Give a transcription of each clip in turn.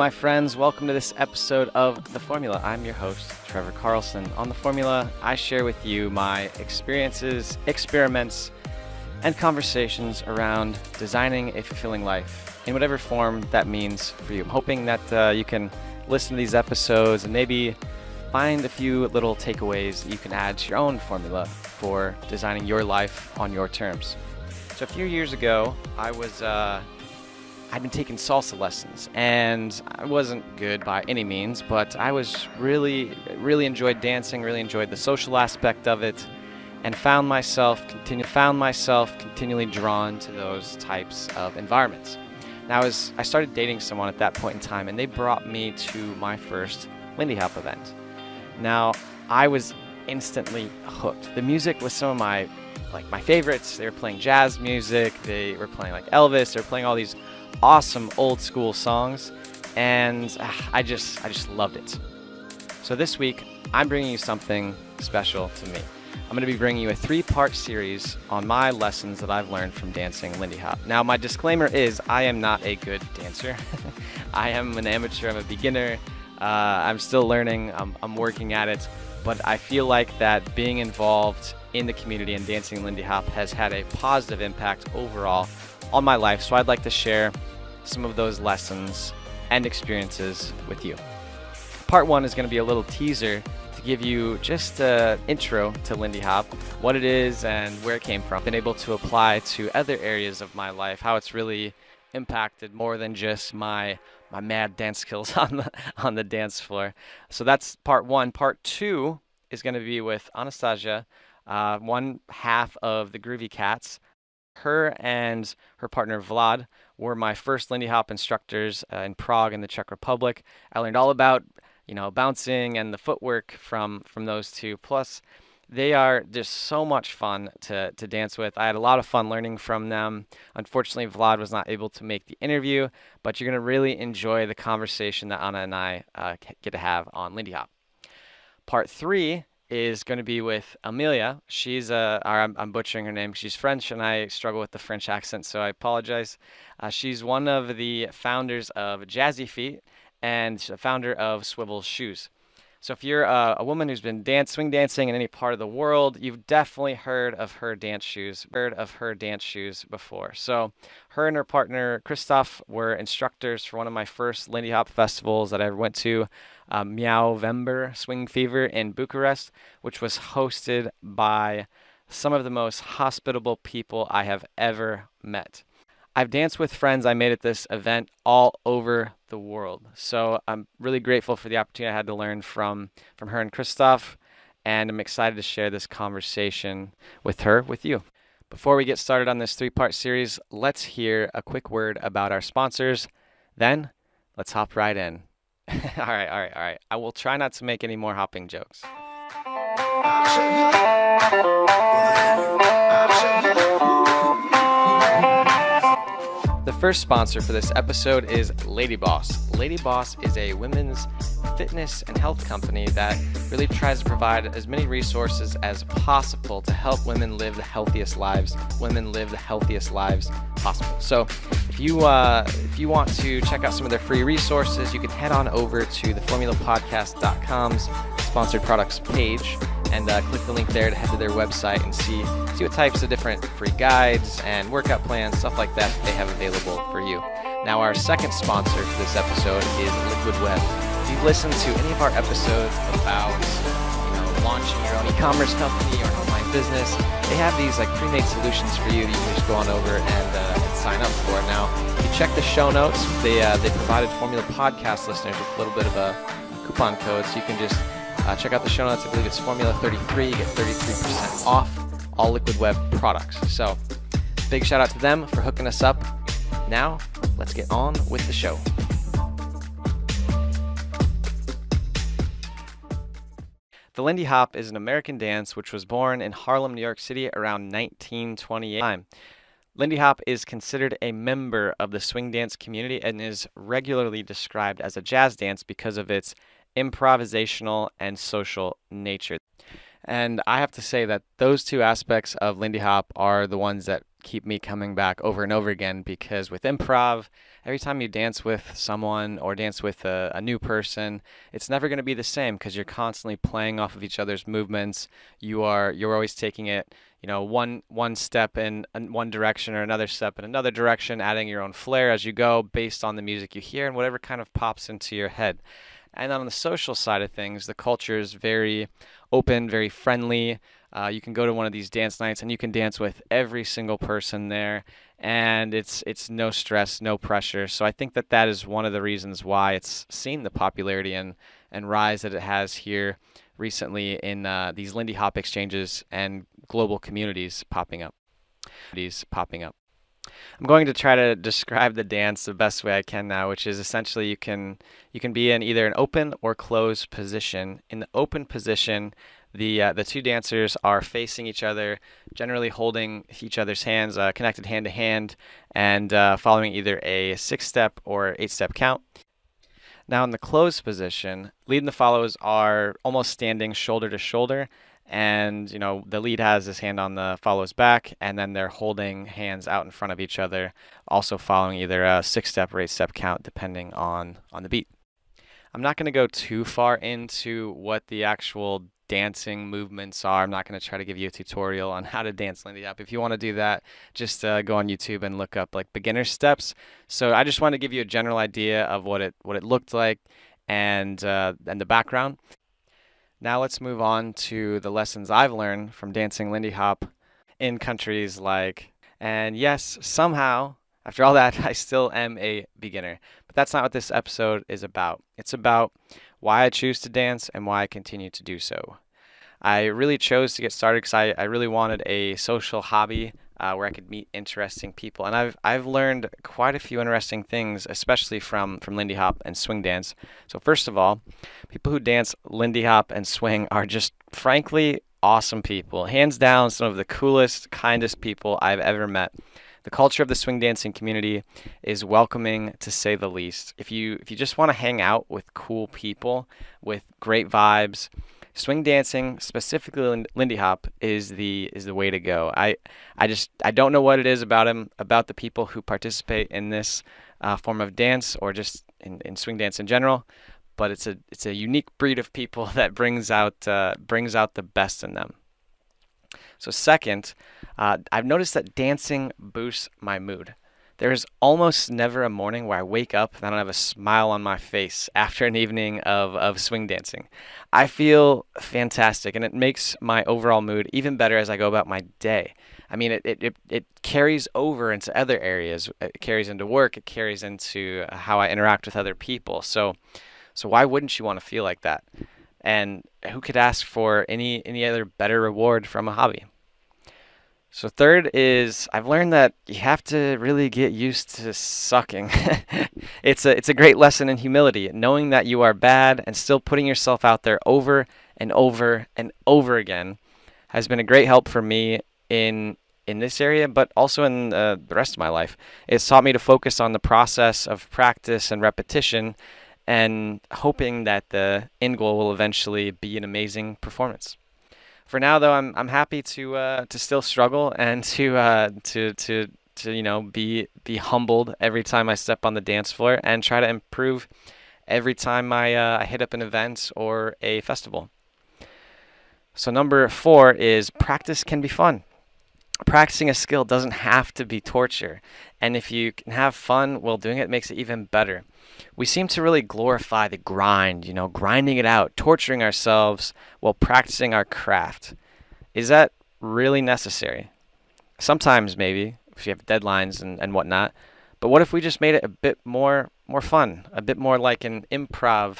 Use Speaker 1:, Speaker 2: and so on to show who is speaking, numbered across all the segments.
Speaker 1: my friends. Welcome to this episode of The Formula. I'm your host, Trevor Carlson. On The Formula, I share with you my experiences, experiments, and conversations around designing a fulfilling life in whatever form that means for you. I'm hoping that you can listen to these episodes and maybe find a few little takeaways that you can add to your own formula for designing your life on your terms. So a few years ago, I'd been taking salsa lessons, and I wasn't good by any means, but I was really enjoyed dancing, really enjoyed the social aspect of it, and found myself continually drawn to those types of environments. Now, as I started dating someone at that point in time, and they brought me to my first Lindy Hop event. Now, I was instantly hooked. The music was some of my favorites. They were playing jazz music, they were playing like Elvis, they were playing all these awesome old school songs, and I just loved it. So this week, I'm bringing you something special to me. I'm going to be bringing you a 3-part series on my lessons that I've learned from dancing Lindy Hop. Now, my disclaimer is I am not a good dancer. I am an amateur, I'm a beginner. I'm still learning, I'm working at it, but I feel like that being involved in the community and dancing Lindy Hop has had a positive impact overall on my life, so I'd like to share some of those lessons and experiences with you. Part 1 is going to be a little teaser to give you just an intro to Lindy Hop, what it is and where it came from. Been able to apply to other areas of my life, how it's really impacted more than just my mad dance skills on the dance floor. So that's part 1. Part 2 is going to be with Anastasia, one half of the Groovy Cats. Her and her partner Vlad were my first Lindy Hop instructors in Prague in the Czech Republic. I learned all about, bouncing and the footwork from those two. Plus, they are just so much fun to dance with. I had a lot of fun learning from them. Unfortunately, Vlad was not able to make the interview, but you're going to really enjoy the conversation that Anna and I get to have on Lindy Hop. Part 3 is going to be with Amelia. She's I'm butchering her name. She's French, and I struggle with the French accent, so I apologize. She's one of the founders of Jazzy Feet and the founder of Swivel Shoes. So if you're a woman who's been swing dancing in any part of the world, you've definitely heard of her dance shoes before. So her and her partner Christoph were instructors for one of my first Lindy Hop festivals that I ever went to, Meowvember Swing Fever in Bucharest, which was hosted by some of the most hospitable people I have ever met. I've danced with friends I made at this event all over the world. So I'm really grateful for the opportunity I had to learn from her and Christoph, and I'm excited to share this conversation with you. Before we get started on this 3-part series, let's hear a quick word about our sponsors. Then let's hop right in. All right. I will try not to make any more hopping jokes. The first sponsor for this episode is Lady Boss. Lady Boss is a women's fitness and health company that really tries to provide as many resources as possible to help women live the healthiest lives possible. So if you want to check out some of their free resources, you can head on over to theformulapodcast.com's sponsored products page and click the link there to head to their website and see what types of different free guides and workout plans, stuff like that they have available for you. Now, our second sponsor for this episode is Liquid Web. If you've listened to any of our episodes about launching your own e-commerce company or an online business, they have these pre-made solutions for you that you can just go on over and sign up for. Now, if you check the show notes, they provided Formula Podcast listeners with a little bit of a coupon code, so you can just check out the show notes. I believe it's Formula 33. You get 33% off all Liquid Web products. So big shout out to them for hooking us up. Now, let's get on with the show. The Lindy Hop is an American dance which was born in Harlem, New York City around 1928. Lindy Hop is considered a member of the swing dance community and is regularly described as a jazz dance because of its improvisational and social nature. And I have to say that those two aspects of Lindy Hop are the ones that keep me coming back over and over again, because with improv, every time you dance with someone or dance with a new person, it's never going to be the same because you're constantly playing off of each other's movements. You're always taking it, one step in one direction or another step in another direction, adding your own flair as you go based on the music you hear and whatever kind of pops into your head. And on the social side of things, the culture is very open, very friendly. You can go to one of these dance nights and you can dance with every single person there, and it's no stress, no pressure. So I think that is one of the reasons why it's seen the popularity and rise that it has here recently in these Lindy Hop exchanges and global communities popping up. I'm going to try to describe the dance the best way I can now, which is essentially you can be in either an open or closed position. In the open position, the two dancers are facing each other, generally holding each other's hands, connected hand to hand, and following either a 6-step or 8-step count. Now in the closed position, lead and the follows are almost standing shoulder to shoulder, and the lead has his hand on the follow's back, and then they're holding hands out in front of each other, also following either a 6-step or 8-step count depending on the beat. I'm not going to go too far into what the actual dancing movements are. I'm not going to try to give you a tutorial on how to dance Lindy Hop. If you want to do that, just go on YouTube and look up like beginner steps. So I just want to give you a general idea of what it looked like and the background. Now let's move on to the lessons I've learned from dancing Lindy Hop in countries and yes, somehow, after all that, I still am a beginner. But that's not what this episode is about. It's about why I choose to dance and why I continue to do so. I really chose to get started because I really wanted a social hobby where I could meet interesting people. And I've learned quite a few interesting things, especially from Lindy Hop and swing dance. So first of all, people who dance Lindy Hop and swing are just frankly awesome people. Hands down, some of the coolest, kindest people I've ever met. The culture of the swing dancing community is welcoming, to say the least. If you just want to hang out with cool people with great vibes, swing dancing, specifically Lindy Hop, is the way to go. I don't know what it is about the people who participate in this form of dance, or just in swing dance in general, but it's a unique breed of people that brings out the best in them. So second, I've noticed that dancing boosts my mood. There is almost never a morning where I wake up and I don't have a smile on my face after an evening of swing dancing. I feel fantastic, and it makes my overall mood even better as I go about my day. I mean, it carries over into other areas. It carries into work. It carries into how I interact with other people. So why wouldn't you want to feel like that? And who could ask for any other better reward from a hobby? So third is, I've learned that you have to really get used to sucking. It's a great lesson in humility, knowing that you are bad and still putting yourself out there over and over and over again has been a great help for me in this area, but also in the rest of my life. It's taught me to focus on the process of practice and repetition, and hoping that the end goal will eventually be an amazing performance. For now, though, I'm happy to still struggle and to be humbled every time I step on the dance floor, and try to improve every time I hit up an event or a festival. So number 4 is, practice can be fun. Practicing a skill doesn't have to be torture, and if you can have fun while doing it, makes it even better. We seem to really glorify the grind, grinding it out, torturing ourselves while practicing our craft. Is that really necessary? Sometimes maybe, if you have deadlines and whatnot, but what if we just made it a bit more fun, a bit more like an improv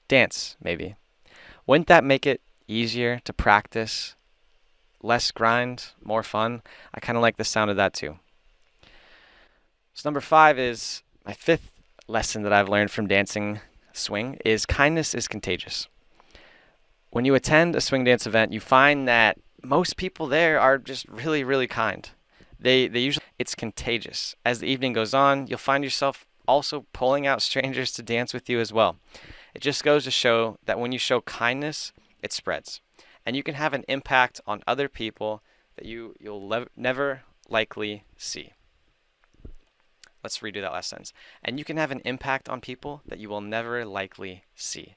Speaker 1: dance, maybe? Wouldn't that make it easier to practice? Less grind, more fun. I kind of like the sound of that too. So number 5 is my 5th lesson that I've learned from dancing swing is, kindness is contagious. When you attend a swing dance event, you find that most people there are just really, really kind. They usually, it's contagious. As the evening goes on, you'll find yourself also pulling out strangers to dance with you as well. It just goes to show that when you show kindness, it spreads. And you can have an impact on other people that you'll never likely see. Let's redo that last sentence. And you can have an impact on people that you will never likely see.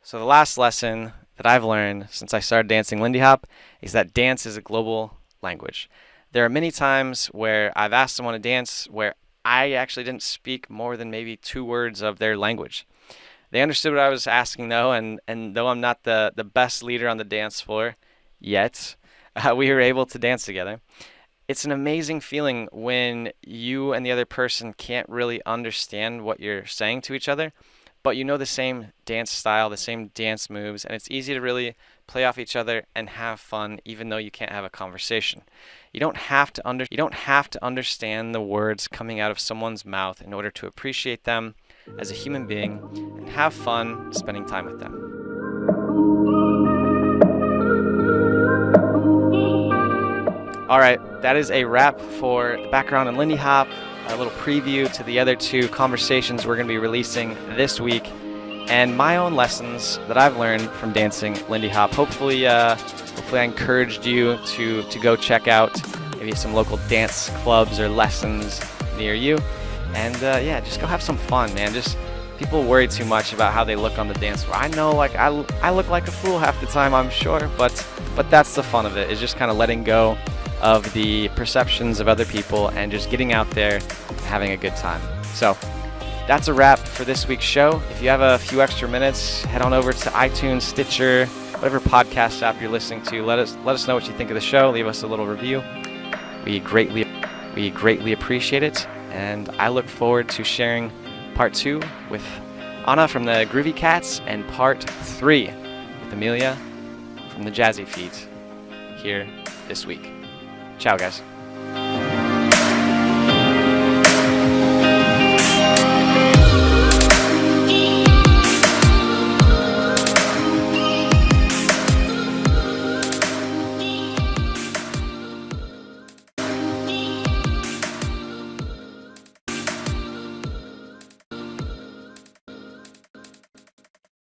Speaker 1: So the last lesson that I've learned since I started dancing Lindy Hop is that dance is a global language. There are many times where I've asked someone to dance where I actually didn't speak more than maybe 2 words of their language. They understood what I was asking though, and though I'm not the best leader on the dance floor yet, we were able to dance together. It's an amazing feeling when you and the other person can't really understand what you're saying to each other, but you know the same dance style, the same dance moves, and it's easy to really play off each other and have fun even though you can't have a conversation. You don't have to understand the words coming out of someone's mouth in order to appreciate them as a human being and have fun spending time with them. Alright, that is a wrap for the background on Lindy Hop, a little preview to the other 2 conversations we're going to be releasing this week, and my own lessons that I've learned from dancing Lindy Hop. Hopefully I encouraged you to go check out maybe some local dance clubs or lessons near you, and just go have some fun, man. Just people worry too much about how they look on the dance floor. I know, like I look like a fool half the time, I'm sure, but that's the fun of it, is just kind of letting go of the perceptions of other people and just getting out there and having a good time. So that's a wrap for this week's show. If you have a few extra minutes, head on over to iTunes, Stitcher, whatever podcast app you're listening to. Let us know what you think of the show. Leave us a little review. We greatly appreciate it, and I look forward to sharing part 2 with Anna from the Groovy Cats and part 3 with Amelia from the Jazzy Feet here this week. Ciao, guys.